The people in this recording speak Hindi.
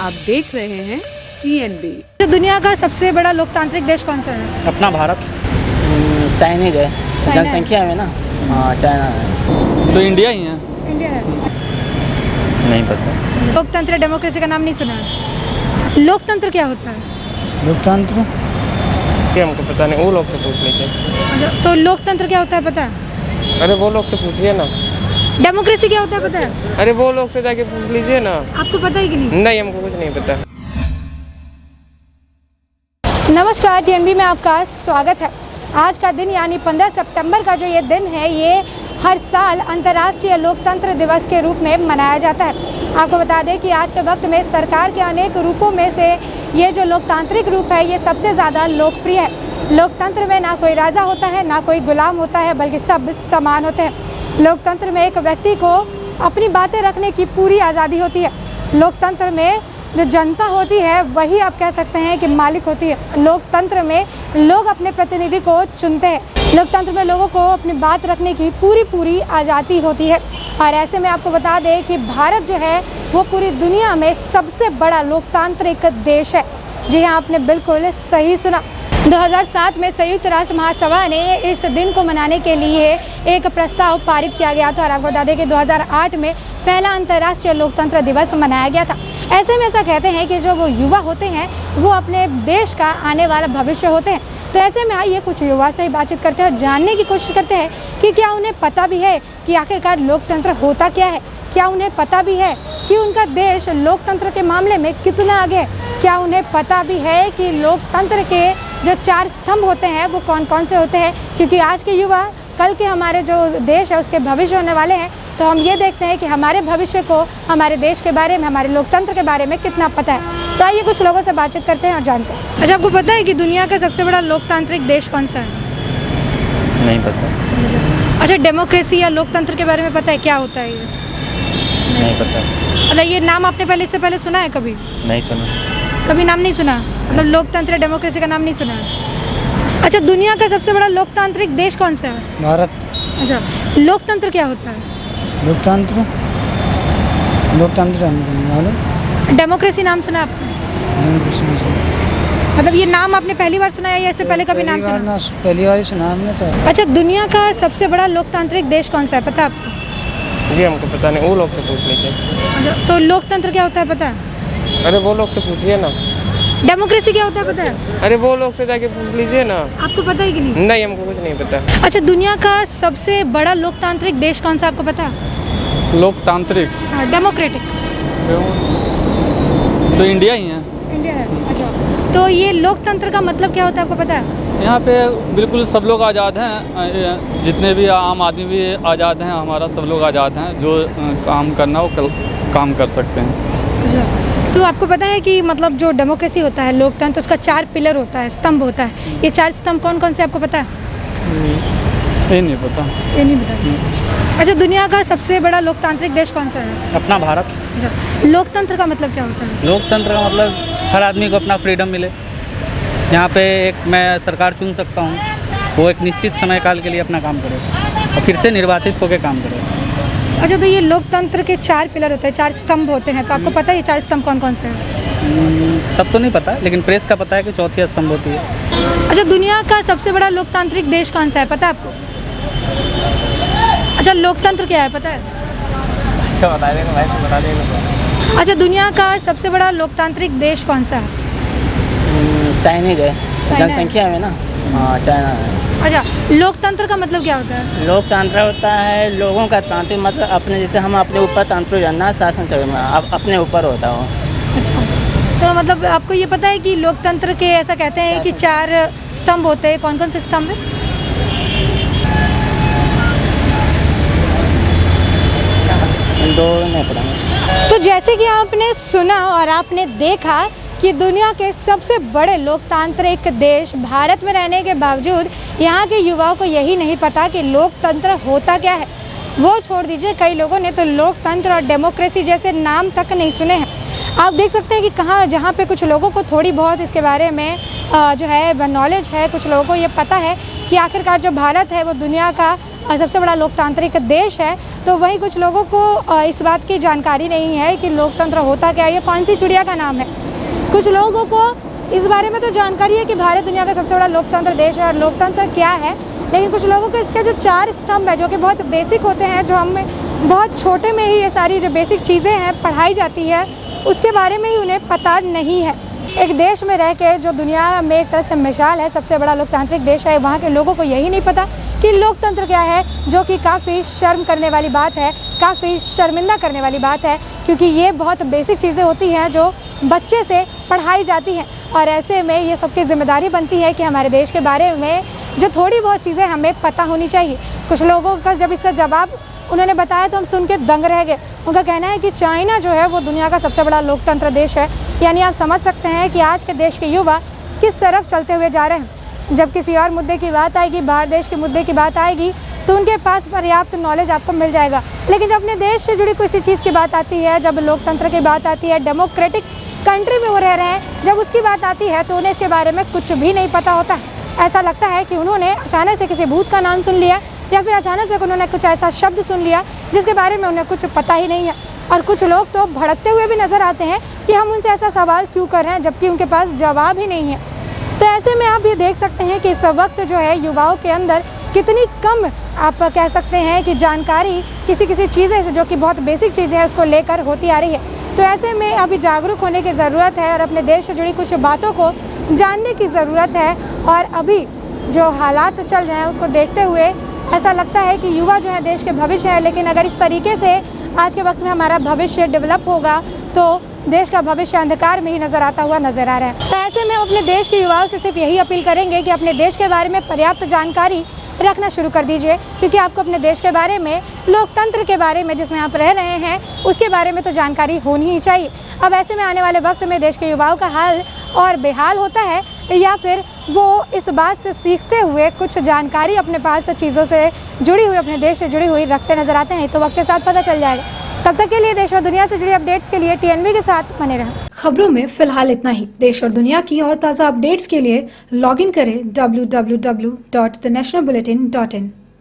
आप देख रहे हैं TNB। तो दुनिया का सबसे बड़ा लोकतांत्रिक देश कौन सा है? अपना भारत। चाइनीज है, जनसंख्या में ना। हाँ, चाइना है। तो इंडिया ही है। इंडिया है। नहीं पता। लोकतंत्र डेमोक्रेसी का नाम नहीं सुना? लोकतंत्र क्या होता है? लोकतंत्र हमको पता नहीं, वो लोग से पूछ लीजिए। तो लोकतंत्र क्या होता है पता है? अरे वो लोग से पूछिए ना। डेमोक्रेसी क्या होता है पता है? अरे वो लोग से जाके पूछ लीजिए ना। आपको पता है कि नहीं? नहीं, हमको कुछ नहीं पता। नमस्कार, TNB में आपका स्वागत है। आज का दिन यानी 15 सितंबर का जो ये दिन है, ये हर साल अंतर्राष्ट्रीय लोकतंत्र दिवस के रूप में मनाया जाता है। आपको बता दें कि आज के वक्त में सरकार के अनेक रूपों में से ये जो लोकतांत्रिक रूप है, ये सबसे ज़्यादा लोकप्रिय है। लोकतंत्र में ना कोई राजा होता है, ना कोई गुलाम होता है, बल्कि सब समान होते हैं। लोकतंत्र में एक व्यक्ति को अपनी बातें रखने की पूरी आज़ादी होती है। लोकतंत्र में जो जनता होती है, वही आप कह सकते हैं कि मालिक होती है। लोकतंत्र में लोग अपने प्रतिनिधि को चुनते हैं। लोकतंत्र में लोगों को अपनी बात रखने की पूरी आज़ादी होती है। और ऐसे में आपको बता दें कि भारत जो है वो पूरी दुनिया में सबसे बड़ा लोकतांत्रिक देश है। जी हाँ, आपने बिल्कुल सही सुना। 2007 में संयुक्त राष्ट्र महासभा ने इस दिन को मनाने के लिए एक प्रस्ताव पारित किया गया था। और आपको बता दें कि 2008 में पहला अंतर्राष्ट्रीय लोकतंत्र दिवस मनाया गया था। ऐसे में ऐसा कहते हैं कि जो वो युवा होते हैं, वो अपने देश का आने वाला भविष्य होते हैं। तो ऐसे में आइए कुछ युवा से ही बातचीत करते हैं और जानने की कोशिश करते हैं कि क्या उन्हें पता भी है कि आखिरकार लोकतंत्र होता क्या है। क्या उन्हें पता भी है कि उनका देश लोकतंत्र के मामले में कितना आगे है। क्या उन्हें पता भी है कि लोकतंत्र के जो 4 स्तंभ होते हैं वो कौन कौन से होते हैं। क्योंकि आज के युवा कल के हमारे जो देश है उसके भविष्य होने वाले हैं। तो हम ये देखते हैं कि हमारे भविष्य को हमारे देश के बारे में, हमारे लोकतंत्र के बारे में कितना पता है। तो आइए कुछ लोगों से बातचीत करते हैं और जानते हैं। अच्छा, आपको पता है कि दुनिया का सबसे बड़ा लोकतांत्रिक देश कौन सा है? नहीं पता। अच्छा, डेमोक्रेसी या लोकतंत्र के बारे में पता है क्या होता है ये? नहीं पता। मतलब ये नाम आपने इससे पहले सुना है कभी? नहीं सुना। कभी नाम नहीं सुना? मतलब लोकतंत्र डेमोक्रेसी का नाम नहीं सुना? अच्छा, दुनिया का सबसे बड़ा लोकतांत्रिक देश कौन सा है? भारत। अच्छा, लोकतंत्र क्या होता है? लोकतंत्र डेमोक्रेसी नाम सुना आपने? मतलब ये नाम आपने पहली बार सुना है या इससे पहले कभी नाम सुना? पहली बार ही सुना हमने तो। अच्छा, दुनिया का सबसे बड़ा लोकतांत्रिक देश कौन सा है पता है आपको? जी हमको पता नहीं, वो लोग से पूछ लीजिए। अच्छा, तो लोकतंत्र क्या होता है पता है? अरे वो लोग से पूछिए ना। डेमोक्रेसी क्या होता है पता है? अरे वो लोग से जाके पूछ लीजिए ना। आपको पता है कि नहीं? नहीं, हमको कुछ नहीं पता। अच्छा, दुनिया का सबसे बड़ा लोकतांत्रिक देश कौन सा आपको पता है? लोकतांत्रिक डेमोक्रेटिक। तो इंडिया ही है। इंडिया है। अच्छा, तो ये लोकतंत्र का मतलब क्या होता है आपको पता है? यहाँ पे बिल्कुल सब लोग आज़ाद हैं, जितने भी आम आदमी भी आज़ाद हैं, हमारा सब लोग आज़ाद हैं। जो काम करना वो काम कर सकते हैं। अच्छा, तो आपको पता है कि मतलब जो डेमोक्रेसी होता है, लोकतंत्र, उसका 4 पिलर होता है, स्तंभ होता है। ये 4 स्तंभ कौन कौन से आपको पता है? ये नहीं पता। ये नहीं पता। अच्छा, दुनिया का सबसे बड़ा लोकतांत्रिक देश कौन सा है? अपना भारत। अच्छा, लोकतंत्र का मतलब क्या होता है? लोकतंत्र का मतलब हर आदमी को अपना फ्रीडम मिले। यहाँ पे एक मैं सरकार चुन सकता हूँ, वो एक निश्चित समय काल के लिए अपना काम करे और फिर से निर्वाचित होकर काम करे। अच्छा, तो ये लोकतंत्र के 4 पिलर होते हैं, 4 स्तंभ होते हैं। तो आपको पता है ये 4 स्तंभ कौन कौन से हैं? सब तो नहीं पता, लेकिन प्रेस का पता है कि चौथी स्तंभ होती है। अच्छा, दुनिया का सबसे बड़ा लोकतांत्रिक देश कौन सा है पता है आपको? अच्छा, लोकतंत्र क्या है पता है? बता देगा भाई, बता देगा। अच्छा, दुनिया का सबसे बड़ा लोकतांत्रिक देश कौन सा है? चाइनीज है, जनसंख्या में ना। हाँ, चाइना है। अच्छा, लोकतंत्र का मतलब क्या होता है? लोकतंत्र होता है लोगों का तांत्रिक, मतलब अपने जैसे हम अपने ऊपर तंत्र जानना, शासन चलना अपने ऊपर होता हो। अच्छा, तो मतलब आपको ये पता है कि लोकतंत्र के ऐसा कहते हैं कि 4 स्तंभ होते हैं। कौन कौन से स्तंभ है? दो नहीं पता। तो जैसे कि आपने सुना और आपने देखा कि दुनिया के सबसे बड़े लोकतांत्रिक देश भारत में रहने के बावजूद यहाँ के युवाओं को यही नहीं पता कि लोकतंत्र होता क्या है। वो छोड़ दीजिए, कई लोगों ने तो लोकतंत्र और डेमोक्रेसी जैसे नाम तक नहीं सुने हैं। आप देख सकते हैं कि कहाँ जहाँ पे कुछ लोगों को थोड़ी बहुत इसके बारे में जो है नॉलेज है, कुछ लोगों को ये पता है कि आखिरकार जो भारत है वो दुनिया का सबसे बड़ा लोकतांत्रिक देश है, तो वहीं कुछ लोगों को इस बात की जानकारी नहीं है कि लोकतंत्र होता क्या है, ये कौन सी चिड़िया का नाम है। कुछ लोगों को इस बारे में तो जानकारी है कि भारत दुनिया का सबसे बड़ा लोकतंत्र देश है और लोकतंत्र क्या है, लेकिन कुछ लोगों को इसके जो 4 स्तंभ है जो कि बहुत बेसिक होते हैं, जो हमें बहुत छोटे में ही ये सारी जो बेसिक चीज़ें हैं पढ़ाई जाती है, उसके बारे में ही उन्हें पता नहीं है। एक देश में रह के जो दुनिया में एक तरह से मिसाल है, सबसे बड़ा लोकतांत्रिक देश है, वहाँ के लोगों को यही नहीं पता कि लोकतंत्र क्या है, जो कि काफ़ी शर्म करने वाली बात है, काफ़ी शर्मिंदा करने वाली बात है, क्योंकि ये बहुत बेसिक चीज़ें होती हैं जो बच्चे से पढ़ाई जाती हैं। और ऐसे में ये सबकी जिम्मेदारी बनती है कि हमारे देश के बारे में जो थोड़ी बहुत चीज़ें हमें पता होनी चाहिए। कुछ लोगों का जब इसका जवाब उन्होंने बताया तो हम सुन के दंग रह गए। उनका कहना है कि चाइना जो है वो दुनिया का सबसे बड़ा लोकतंत्र देश है। यानी आप समझ सकते हैं कि आज के देश के युवा किस तरफ चलते हुए जा रहे हैं। जब किसी और मुद्दे की बात आएगी, बाहर देश के मुद्दे की बात आएगी, तो उनके पास पर्याप्त नॉलेज आपको मिल जाएगा। लेकिन जब अपने देश से जुड़ी किसी चीज़ की बात आती है, जब लोकतंत्र की बात आती है, डेमोक्रेटिक कंट्री में वो रह रहे हैं, जब उसकी बात आती है तो उन्हें इसके बारे में कुछ भी नहीं पता होता। ऐसा लगता है कि उन्होंने अचानक से किसी भूत का नाम सुन लिया या फिर अचानक से उन्होंने कुछ ऐसा शब्द सुन लिया जिसके बारे में उन्हें कुछ पता ही नहीं है। और कुछ लोग तो भड़कते हुए भी नज़र आते हैं कि हम उनसे ऐसा सवाल क्यों कर रहे हैं जबकि उनके पास जवाब ही नहीं है। तो ऐसे में आप ये देख सकते हैं कि इस वक्त जो है युवाओं के अंदर कितनी कम आप कह सकते हैं कि जानकारी किसी चीज़ें से जो कि बहुत बेसिक चीज़ें हैं उसको लेकर होती आ रही है। तो ऐसे में अभी जागरूक होने की ज़रूरत है और अपने देश से जुड़ी कुछ बातों को जानने की ज़रूरत है। और अभी जो हालात चल रहे हैं उसको देखते हुए ऐसा लगता है कि युवा जो है देश के भविष्य है, लेकिन अगर इस तरीके से आज के वक्त में हमारा भविष्य डेवलप होगा तो देश का भविष्य अंधकार में ही नज़र आता हुआ नज़र आ रहा है। तो ऐसे में हम अपने देश के युवाओं से सिर्फ यही अपील करेंगे कि अपने देश के बारे में पर्याप्त जानकारी रखना शुरू कर दीजिए, क्योंकि आपको अपने देश के बारे में, लोकतंत्र के बारे में जिसमें आप रह रहे हैं, उसके बारे में तो जानकारी होनी ही चाहिए। अब ऐसे में आने वाले वक्त में देश के युवाओं का हाल और बेहाल होता है या फिर वो इस बात से सीखते हुए कुछ जानकारी अपने पास चीज़ों से जुड़ी हुई, अपने देश से जुड़ी हुई रखते नजर आते हैं, तो वक्त के साथ पता चल जाएगा। तब तक के लिए देश और दुनिया से जुड़ी अपडेट्स के लिए TNB के साथ बने रहें। खबरों में फिलहाल इतना ही। देश और दुनिया की और ताज़ा अपडेट्स के लिए लॉगिन करें www.thenationalbulletin.in।